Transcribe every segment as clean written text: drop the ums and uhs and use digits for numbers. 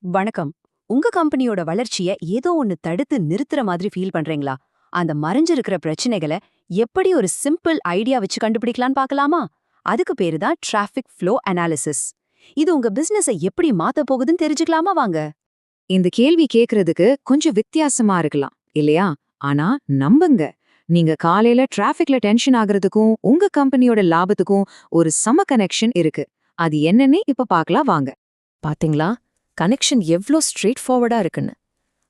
வணக்கம். உங்க கம்பெனியோட வளர்ச்சிய ஏதோ ஒன்னு தடுத்து நிறுத்துற மாதிரி ஃபீல் பண்றீங்களா? அந்த மறைஞ்சிருக்கிற பிரச்சனைகள எப்படி ஒரு சிம்பிள் ஐடியா வச்சு கண்டுபிடிக்கலாம்னு பார்க்கலாமா? அதுக்கு பேரு தான் டிராஃபிக் ஃப்ளோ அனாலிசிஸ். இது உங்க பிசினஸை எப்படி மாத்த போகுதுன்னு தெரிஞ்சுக்கலாமா வாங்க? இந்த கேள்வி கேக்குறதுக்கு கொஞ்சம் வித்தியாசமா இருக்கலாம் இல்லையா? ஆனா நம்புங்க, நீங்க காலையில டிராஃபிக்ல டென்ஷன் ஆகுறதுக்கும் உங்க கம்பெனியோட லாபத்துக்கும் ஒரு சம கனெக்ஷன் இருக்கு. அது என்னன்னு இப்ப பார்க்கலாம் வாங்க. பாத்தீங்களா, கனெக்ஷன் எவ்ளோ ஸ்ட்ரெயிட் ஃபார்வர்டா இருக்குன்னு.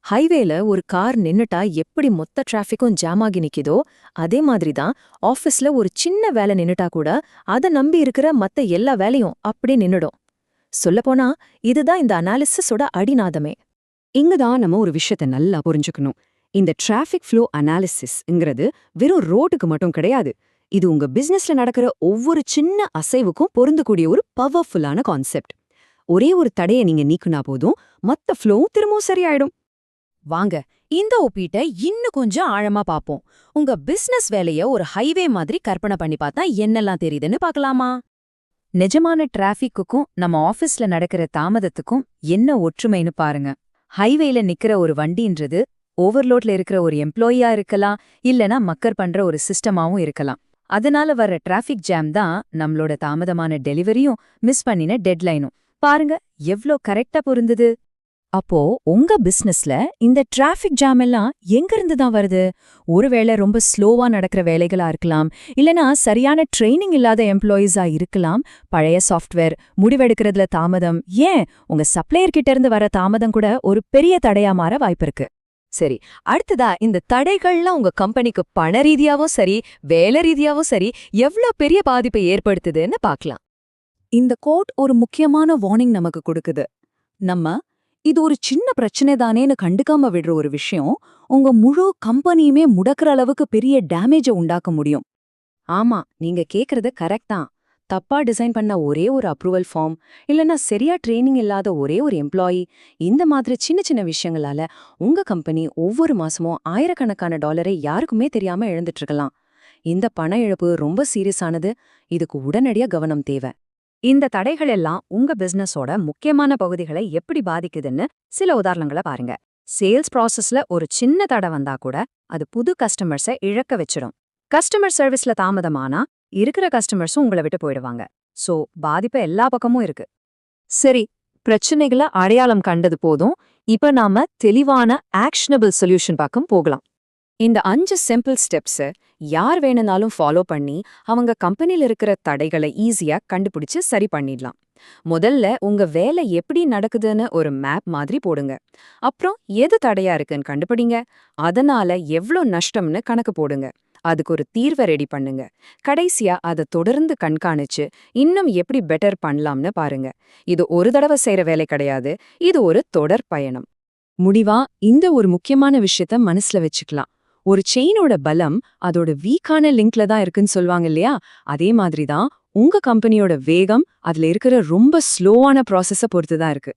ஹைவேல ஒரு கார் நின்னுட்டா எப்படி மொத்த டிராஃபிக்கும் ஜாம் ஆகி நிக்குதோ, அதே மாதிரி தான் ஆஃபீஸ்ல ஒரு சின்ன வேலை நின்னுட்டா கூட அத நம்பி இருக்கிற மத்த எல்லா வேலையும் அப்படியே நின்னுடும். சொல்லப்போனா இதுதான் இந்த அனாலிசிஸோட அடிநாதமே. இங்க தான் நம்ம ஒரு விஷயத்தை நல்லா புரிஞ்சுக்கணும். இந்த டிராஃபிக் ஃப்ளோ அனாலிசிஸ்ங்கிறது வெறும் ரோட்டுக்கு மட்டும் கிடையாது. இது உங்க பிசினஸ்ல நடக்கிற ஒவ்வொரு சின்ன அசைவுக்கும் பொருந்தக்கூடிய ஒரு பவர்ஃபுல்லான கான்செப்ட். ஒரே ஒரு தடையை நீங்க நீக்குனா போதும், மத்த ஃப்ளோ திரும்பவும் சரியாயிடும். வாங்க, இந்த ஒப்பீட்டை இன்னும் கொஞ்சம் ஆழமா பாப்போம். உங்க பிசினஸ் வேலைய ஒரு ஹைவே மாதிரி கற்பனை பண்ணி பார்த்தா என்னெல்லாம் தெரியுதுன்னு பார்க்கலாமா? நிஜமான டிராஃபிக்குக்கும் நம்ம ஆபீஸ்ல நடக்கிற தாமதத்துக்கும் என்ன ஒற்றுமைன்னு பாருங்க. ஹைவேல நிக்கிற ஒரு வண்டின்றது ஓவர்லோட்ல இருக்கிற ஒரு எம்ப்ளாயியா இருக்கலாம், இல்லனா மக்கர் பண்ற ஒரு சிஸ்டமாவும் இருக்கலாம். அதனால வர்ற டிராஃபிக் ஜாம் தான் நம்மளோட தாமதமான டெலிவரியும் மிஸ் பண்ணின டெட்லைனும். பாருங்க எவ்ளோ கரெக்டா பொருந்தது. அப்போ உங்க பிசினஸ்ல இந்த டிராஃபிக் ஜாம் எல்லாம் எங்க இருந்து தான் வருது? ஒருவேளை ரொம்ப ஸ்லோவா நடக்கிற வேலைகளா இருக்கலாம், இல்லனா சரியான ட்ரைனிங் இல்லாத எம்ப்ளாயீஸா இருக்கலாம், பழைய சாஃப்ட்வேர், முடிவெடுக்கிறதுல தாமதம், ஏன் உங்க சப்ளையர் கிட்ட இருந்து வர தாமதம் கூட ஒரு பெரிய தடையா மாற வாய்ப்பிருக்கு. சரி, அடுத்ததா இந்த தடைகள்லாம் உங்க கம்பெனிக்கு பண ரீதியாவும் சரி, வேலை ரீதியாவும் சரி எவ்ளோ பெரிய பாதிப்பை ஏற்படுத்துதுன்னு பார்க்கலாம். இந்த கோட் ஒரு முக்கியமான வார்னிங் நமக்கு கொடுக்குது. நம்ம இது ஒரு சின்ன பிரச்சனை தானேன்னு கண்டுக்காம விடுற ஒரு விஷயம் உங்க முழு கம்பெனியுமே முடக்கிற அளவுக்கு பெரிய டேமேஜை உண்டாக்க முடியும். ஆமா, நீங்க கேக்குறது கரெக்ட் தான். தப்பா டிசைன் பண்ண ஒரே ஒரு அப்ரூவல் ஃபார்ம், இல்லனா சரியா ட்ரெயினிங் இல்லாத ஒரே ஒரு எம்ப்ளாயி, இந்த மாதிரி சின்ன சின்ன விஷயங்களால உங்க கம்பெனி ஒவ்வொரு மாசமும் ஆயிரக்கணக்கான டாலரை யாருக்குமே தெரியாம இழந்துட்டு இருக்கலாம். இந்த பண இழப்பு ரொம்ப சீரியஸானது. இதுக்கு உடனடியா கவனம் தேவை. இந்த தடைகள் எல்லாம் உங்க பிசினஸோட முக்கியமான பகுதிகளை எப்படி பாதிக்குதுன்னு சில உதாரணங்களை பாருங்க. சேல்ஸ் ப்ராசஸ்ல ஒரு சின்ன தடை வந்தா கூட அது புது கஸ்டமர்ஸை இழக்க வச்சிடும். கஸ்டமர் சர்வீஸ்ல தாமதமானா இருக்கிற கஸ்டமர்ஸும் உங்களை விட்டு போயிடுவாங்க. சோ பாதிப்பு எல்லா பக்கமும் இருக்கு. சரி, பிரச்சனைகளை அடையாளம் கண்டது போதும். இப்ப நாம தெளிவான ஆக்ஷனபிள் சொல்யூஷன் பக்கம் போகலாம். இந்த 5 சிம்பிள் ஸ்டெப்ஸை யார் வேணும்னாலும் ஃபாலோ பண்ணி அவங்க கம்பெனில இருக்கிற தடைகளை ஈஸியா கண்டுபிடிச்சு சரி பண்ணிடலாம். முதல்ல உங்க வேலை எப்படி நடக்குதுன்னு ஒரு மேப் மாதிரி போடுங்க. அப்புறம் எது தடையா இருக்குன்னு கண்டுபிடிங்க. அதனால எவ்ளோ நஷ்டம்னு கணக்கு போடுங்க. அதுக்கு ஒரு தீர்வை ரெடி பண்ணுங்க. கடைசியா அதை தொடர்ந்து கண்காணிச்சு இன்னும் எப்படி பெட்டர் பண்ணலாம்னு பாருங்க. இது ஒரு தடவை செய்யற வேலை கிடையாது, இது ஒரு தொடர் பயணம். முடிவா இந்த ஒரு முக்கியமான விஷயத்த மனசுல வச்சுக்கலாம். ஒரு செயினோட பலம் அதோட வீக்கான லிங்க்ல தான் இருக்குன்னு சொல்லுவாங்க இல்லையா? அதே மாதிரி தான் உங்க கம்பெனியோட வேகம் அதுல இருக்கிற ரொம்ப ஸ்லோவான ப்ராசஸ பொறுத்து தான் இருக்கு.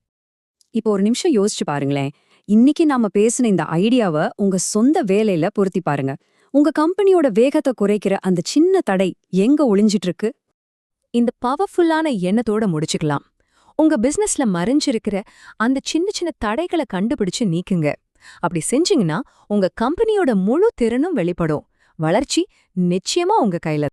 இப்போ ஒரு நிமிஷம் யோசிச்சு பாருங்களேன். இன்னைக்கு நாம பேசின இந்த ஐடியாவை உங்க சொந்த வேலையில பொருத்தி பாருங்க. உங்க கம்பெனியோட வேகத்தை குறைக்கிற அந்த சின்ன தடை எங்க ஒளிஞ்சிட்டு இருக்கு? இந்த பவர்ஃபுல்லான எண்ணத்தோட முடிச்சுக்கலாம். உங்க பிசினஸ்ல மறைஞ்சிருக்கிற அந்த சின்ன சின்ன தடைகளை கண்டுபிடிச்சு நீக்குங்க. அப்படி செஞ்சீங்கன்னா உங்க கம்பெனியோட முழு திறனும் வெளிப்படும். வளர்ச்சி நிச்சயமா உங்க கையில.